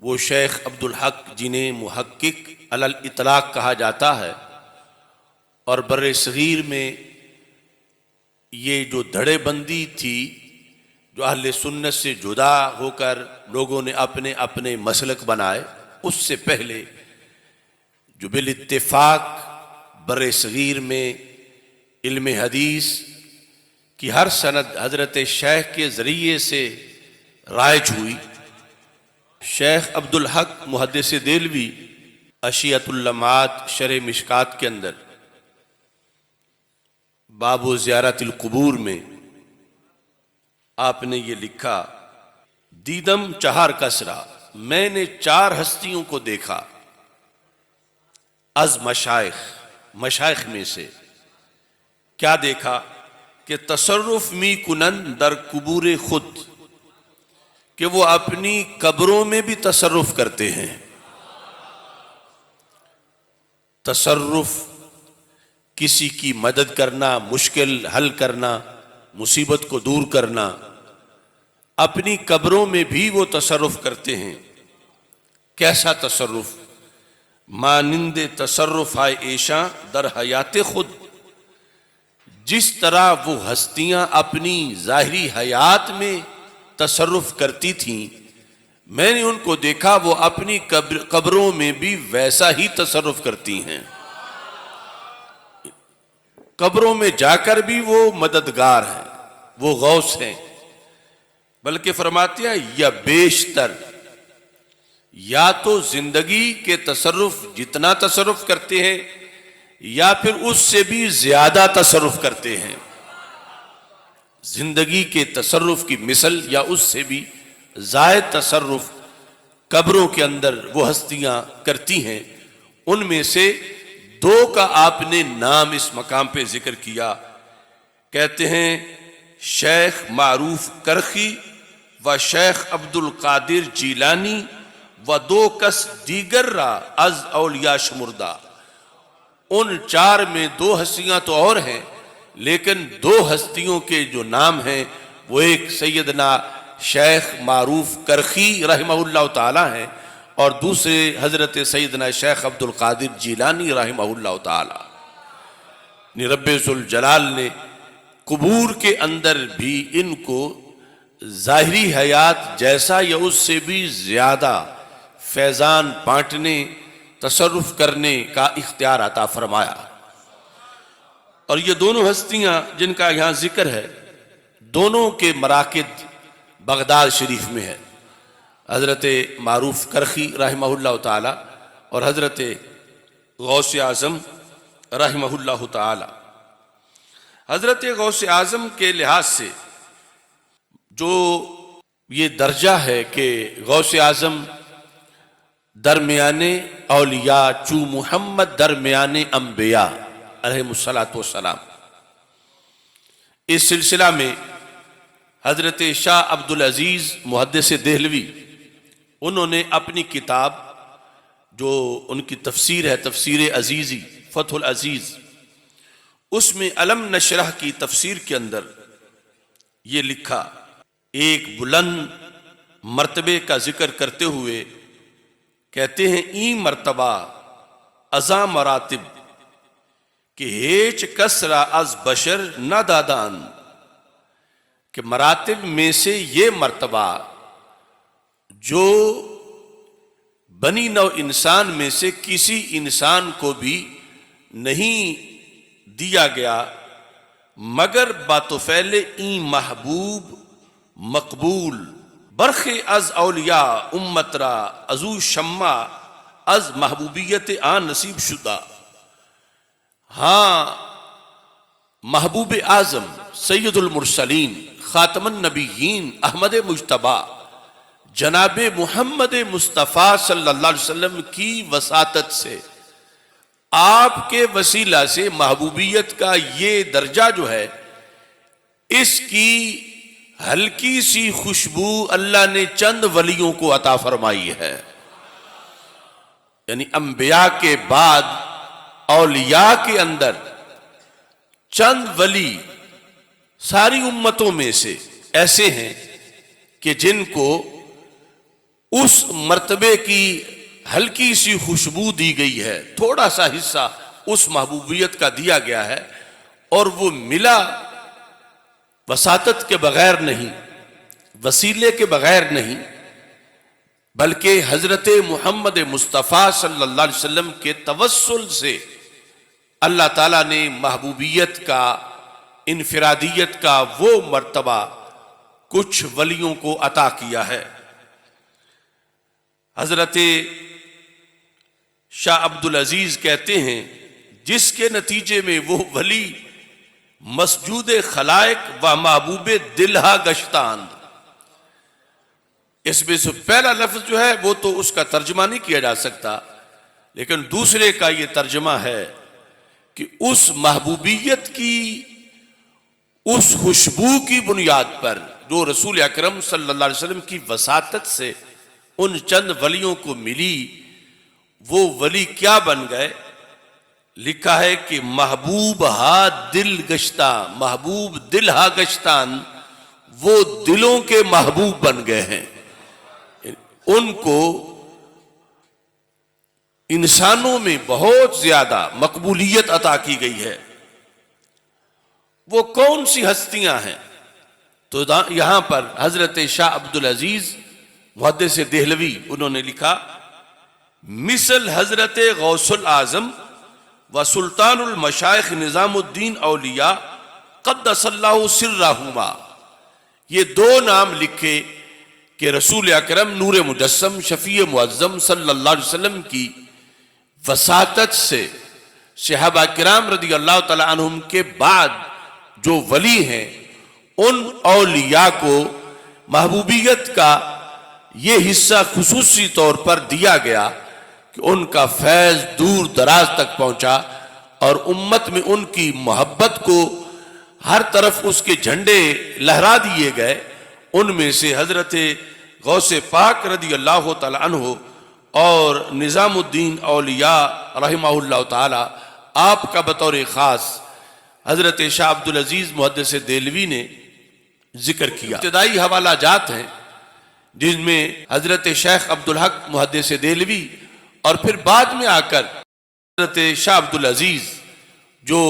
وہ شیخ عبدالحق جنہیں محقق علی الاطلاق کہا جاتا ہے، اور بر صغیر میں یہ جو دھڑے بندی تھی جو اہل سنت سے جدا ہو کر لوگوں نے اپنے اپنے مسلک بنائے، اس سے پہلے جو بالاتفاق بر صغیر میں علم حدیث کی ہر سند حضرت شیخ کے ذریعے سے رائج ہوئی، شیخ عبدالحق محدث دہلوی اشیۃ اللمعات شرح مشکات کے اندر باب و زیارت القبور میں آپ نے یہ لکھا: دیدم چہار کسرا، میں نے 4 ہستیوں کو دیکھا، از مشائخ میں سے۔ کیا دیکھا؟ کہ تصرف می کنن در قبور خود، کہ وہ اپنی قبروں میں بھی تصرف کرتے ہیں۔ تصرف کسی کی مدد کرنا، مشکل حل کرنا، مصیبت کو دور کرنا، اپنی قبروں میں بھی وہ تصرف کرتے ہیں۔ کیسا تصرف؟ مانند تصرف ہے ایشاں در حیات خود، جس طرح وہ ہستیاں اپنی ظاہری حیات میں تصرف کرتی تھیں، میں نے ان کو دیکھا وہ اپنی قبروں میں بھی ویسا ہی تصرف کرتی ہیں۔ قبروں میں جا کر بھی وہ مددگار ہیں، وہ غوث ہیں، بلکہ فرماتے ہیں یا بیشتر، یا تو زندگی کے تصرف جتنا تصرف کرتے ہیں یا پھر اس سے بھی زیادہ تصرف کرتے ہیں۔ زندگی کے تصرف کی مثل یا اس سے بھی زائد تصرف قبروں کے اندر وہ ہستیاں کرتی ہیں۔ ان میں سے 2 کا آپ نے نام اس مقام پہ ذکر کیا، کہتے ہیں شیخ معروف کرخی و شیخ عبد القادر جیلانی و 2 کس دیگر را از اولیاء شمردہ۔ ان 4 میں 2 ہستیاں تو اور ہیں، لیکن 2 ہستیوں کے جو نام ہیں وہ ایک سیدنا شیخ معروف کرخی رحمہ اللہ تعالی ہیں، اور دوسرے حضرت سیدنا شیخ عبد القادر جیلانی رحمہ اللہ تعالی۔ رب ذوالجلال نے قبور کے اندر بھی ان کو ظاہری حیات جیسا یا اس سے بھی زیادہ فیضان بانٹنے، تصرف کرنے کا اختیار عطا فرمایا۔ اور یہ دونوں ہستیاں جن کا یہاں ذکر ہے، دونوں کے مراکز بغداد شریف میں ہے، حضرت معروف کرخی رحمہ اللہ تعالی اور حضرت غوث اعظم رحمہ اللہ تعالی۔ حضرت غوث اعظم کے لحاظ سے جو یہ درجہ ہے کہ غوث اعظم درمیان اولیاء چو محمد درمیان انبیاء علیہ السلام، اس سلسلہ میں حضرت شاہ عبد العزیز محدث دہلوی انہوں نے اپنی کتاب جو ان کی تفسیر ہے، تفسیر عزیزی فتح العزیز، اس میں علم نشرح کی تفسیر کے اندر یہ لکھا، ایک بلند مرتبے کا ذکر کرتے ہوئے کہتے ہیں این مرتبہ ازا مراتب کہ ہیچ کسرا از بشر نہ دادان، کہ مراتب میں سے یہ مرتبہ جو بنی نوع انسان میں سے کسی انسان کو بھی نہیں دیا گیا مگر باتوفیل این محبوب مقبول، برخ از اولیاء امت را ازو شمع از محبوبیت آن نصیب شدہ۔ ہاں، محبوب اعظم سید المرسلین خاتم النبیین احمد مجتبی جناب محمد مصطفیٰ صلی اللہ علیہ وسلم کی وساطت سے، آپ کے وسیلہ سے محبوبیت کا یہ درجہ جو ہے، اس کی ہلکی سی خوشبو اللہ نے چند ولیوں کو عطا فرمائی ہے۔ یعنی انبیاء کے بعد اولیاء کے اندر چند ولی ساری امتوں میں سے ایسے ہیں کہ جن کو اس مرتبے کی ہلکی سی خوشبو دی گئی ہے، تھوڑا سا حصہ اس محبوبیت کا دیا گیا ہے، اور وہ ملا وساطت کے بغیر نہیں، وسیلے کے بغیر نہیں، بلکہ حضرت محمد مصطفیٰ صلی اللہ علیہ وسلم کے توسل سے اللہ تعالیٰ نے محبوبیت کا، انفرادیت کا وہ مرتبہ کچھ ولیوں کو عطا کیا ہے۔ حضرت شاہ عبدالعزیز کہتے ہیں جس کے نتیجے میں وہ ولی مسجود خلائق و محبوب دلہا گشتاند، اس میں سے پہلا لفظ جو ہے وہ تو اس کا ترجمہ نہیں کیا جا سکتا، لیکن دوسرے کا یہ ترجمہ ہے کہ اس محبوبیت کی، اس خوشبو کی بنیاد پر جو رسول اکرم صلی اللہ علیہ وسلم کی وساطت سے ان چند ولیوں کو ملی، وہ ولی کیا بن گئے؟ لکھا ہے کہ محبوب ہا دل گشتہ، محبوب دل ہا گشتان، وہ دلوں کے محبوب بن گئے ہیں۔ ان کو انسانوں میں بہت زیادہ مقبولیت عطا کی گئی ہے۔ وہ کون سی ہستیاں ہیں؟ تو یہاں پر حضرت شاہ عبدالعزیز محدث دہلوی انہوں نے لکھا، مثل حضرت غوث الاعظم و سلطان المشائخ نظام الدین اولیاء قدس اللہ سرہما، یہ دو نام لکھے کہ رسول اکرم نور مجسم شفیع معظم صلی اللہ علیہ وسلم کی وساطت سے صحابہ کرام رضی اللہ تعالی عنہم کے بعد جو ولی ہیں ان اولیاء کو محبوبیت کا یہ حصہ خصوصی طور پر دیا گیا کہ ان کا فیض دور دراز تک پہنچا اور امت میں ان کی محبت کو ہر طرف اس کے جھنڈے لہرا دیے گئے۔ ان میں سے حضرت غوث پاک رضی اللہ تعالی عنہ اور نظام الدین اولیاء رحمہ اللہ تعالی، آپ کا بطور خاص حضرت شاہ عبدالعزیز محدث دہلوی نے ذکر کیا۔ ابتدائی حوالہ جات ہیں جن میں حضرت شیخ عبدالحق محدث دہلوی اور پھر بعد میں آ کر حضرت شاہ عبدالعزیز جو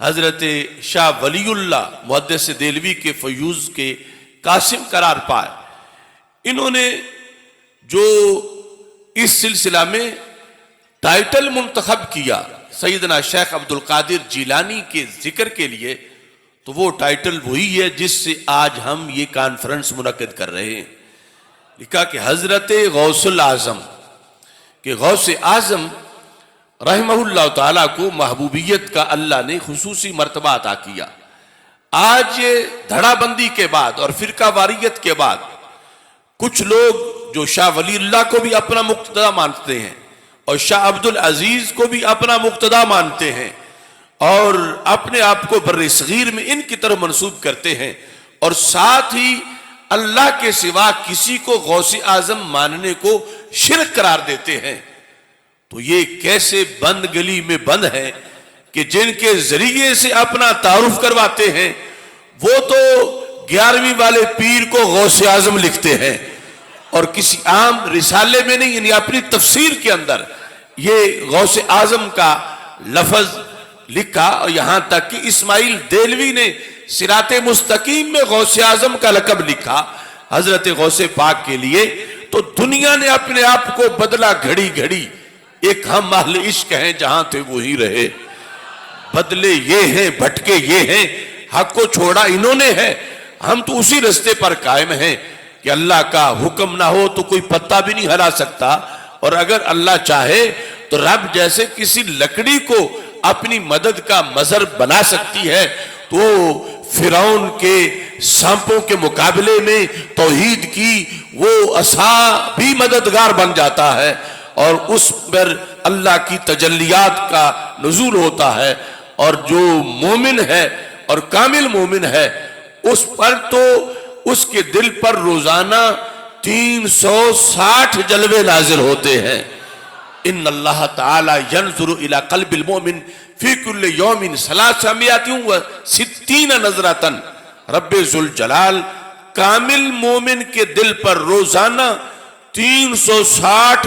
حضرت شاہ ولی اللہ محدث دہلوی کے فیوز کے قاسم قرار پائے، انہوں نے جو اس سلسلہ میں ٹائٹل منتخب کیا سیدنا شیخ عبدالقادر جیلانی کے ذکر کے لیے، تو وہ ٹائٹل وہی ہے جس سے آج ہم یہ کانفرنس منعقد کر رہے ہیں۔ لکھا کہ حضرت غوث الاعظم، کہ غوث اعظم رحمہ اللہ تعالیٰ کو محبوبیت کا اللہ نے خصوصی مرتبہ عطا کیا۔ آج یہ دھڑا بندی کے بعد اور فرقہ واریت کے بعد کچھ لوگ جو شاہ ولی اللہ کو بھی اپنا مقتدا مانتے ہیں اور شاہ عبدالعزیز کو بھی اپنا مقتدا مانتے ہیں اور اپنے آپ کو بر صغیر میں ان کی طرف منسوب کرتے ہیں، اور ساتھ ہی اللہ کے سوا کسی کو غوث اعظم ماننے کو شرک قرار دیتے ہیں، تو یہ کیسے بند گلی میں بند ہے کہ جن کے ذریعے سے اپنا تعارف کرواتے ہیں وہ تو 11ویں والے پیر کو غوث اعظم لکھتے ہیں اور کسی عام رسالے میں نہیں، یعنی اپنی تفسیر کے اندر یہ غوث اعظم کا لفظ لکھا، اور یہاں تک کہ اسماعیل دہلوی نے صراط مستقیم میں غوث اعظم کا لقب لکھا حضرت غوث پاک کے لیے۔ تو دنیا نے اپنے آپ کو بدلا گھڑی گھڑی، ایک ہم اہل عشق ہیں جہاں تھے وہی رہے، بدلے یہ ہیں بھٹکے یہ ہیں، حق کو چھوڑا انہوں نے ہے، ہم تو اسی رستے پر قائم ہیں کہ اللہ کا حکم نہ ہو تو کوئی پتا بھی نہیں ہلا سکتا، اور اگر اللہ چاہے تو رب جیسے کسی لکڑی کو اپنی مدد کا مظہر بنا سکتی ہے، تو فرعون کے سانپوں کے مقابلے میں توحید کی وہ عصا بھی مددگار بن جاتا ہے، اور اس پر اللہ کی تجلیات کا نزول ہوتا ہے، اور جو مومن ہے اور کامل مومن ہے اس پر تو اس کے دل پر روزانہ 360 جلوے نازل ہوتے ہیں۔ ان اللہ تعالی ینظر الی قلب المؤمن فی کل یوم 360 نظرۃ، رب ذوالجلال کامل مومن کے دل پر روزانہ 360